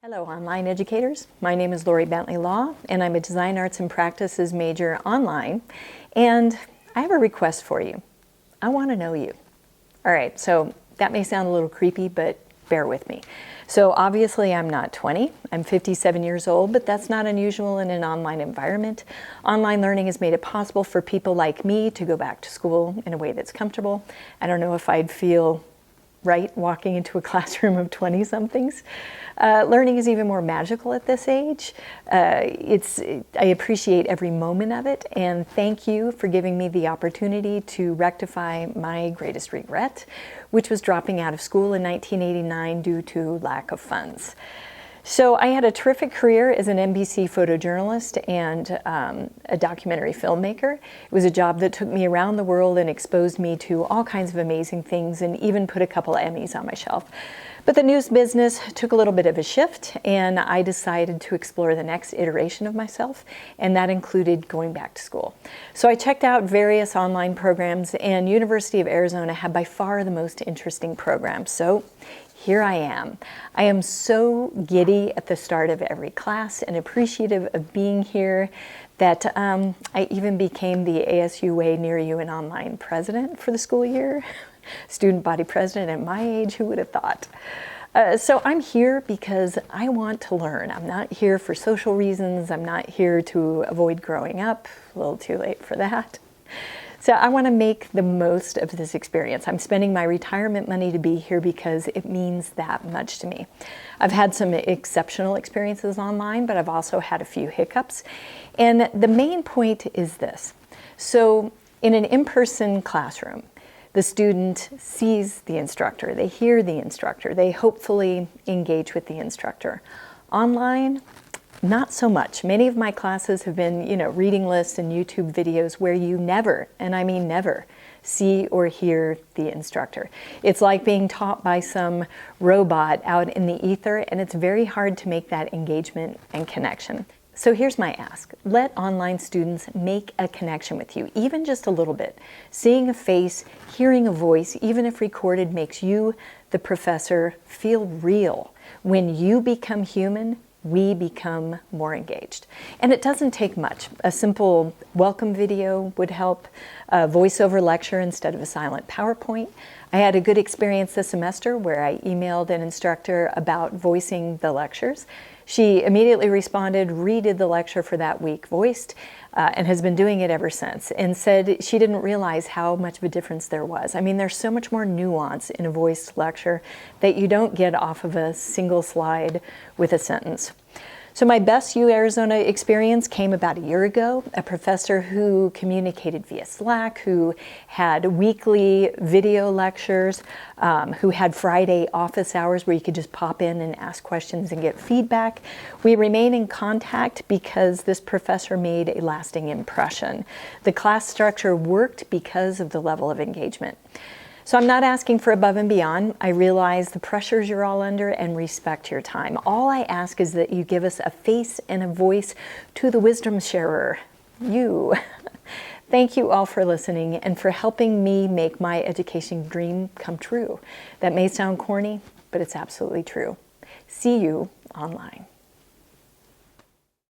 Hello, online educators. My name is Bentley Law, and I'm a Design Arts and Practices major online. And I have a request for you. I want to know you. All right, so that may sound a little creepy, but bear with me. So obviously I'm not 20, I'm 57 years old, but that's not unusual in an online environment. Online learning has made it possible for people like me to go back to school in a way that's comfortable. I don't know if I'd feel right walking into a classroom of 20-somethings. Learning is even more magical at this age. I appreciate every moment of it, and thank you for giving me the opportunity to rectify my greatest regret, which was dropping out of school in 1989 due to lack of funds. So I had a terrific career as an NBC photojournalist and a documentary filmmaker. It was a job that took me around the world and exposed me to all kinds of amazing things and even put a couple of Emmys on my shelf. But the news business took a little bit of a shift, and I decided to explore the next iteration of myself, and that included going back to school. So I checked out various online programs, and University of Arizona had by far the most interesting programs. So here I am. I am so giddy at the start of every class and appreciative of being here that I even became the ASUA-NY online president for the school year. Student body president at my age, who would have thought? So I'm here because I want to learn. I'm not here for social reasons. I'm not here to avoid growing up. A little too late for that. So I want to make the most of this experience. I'm spending my retirement money to be here because it means that much to me. I've had some exceptional experiences online, but I've also had a few hiccups. And the main point is this. So in an in-person classroom, the student sees the instructor, they hear the instructor, they hopefully engage with the instructor. Online, not so much. Many of my classes have been, reading lists and YouTube videos where you never, and I mean never, see or hear the instructor. It's like being taught by some robot out in the ether, and it's very hard to make that engagement and connection. So here's my ask. Let online students make a connection with you, even just a little bit. Seeing a face, hearing a voice, even if recorded, makes you, the professor, feel real. When you become human, we become more engaged. And it doesn't take much. A simple welcome video would help, a voiceover lecture instead of a silent PowerPoint. I had a good experience this semester where I emailed an instructor about voicing the lectures. She immediately responded, redid the lecture for that week voiced, and has been doing it ever since, and said she didn't realize how much of a difference there was. I mean, there's so much more nuance in a voiced lecture that you don't get off of a single slide with a sentence. So my best U-Arizona experience came about a year ago. A professor who communicated via Slack, who had weekly video lectures, who had Friday office hours where you could just pop in and ask questions and get feedback. We remain in contact because this professor made a lasting impression. The class structure worked because of the level of engagement. So I'm not asking for above and beyond. I realize the pressures you're all under and respect your time. All I ask is that you give us a face and a voice to the wisdom sharer, you. Thank you all for listening and for helping me make my education dream come true. That may sound corny, but it's absolutely true. See you online.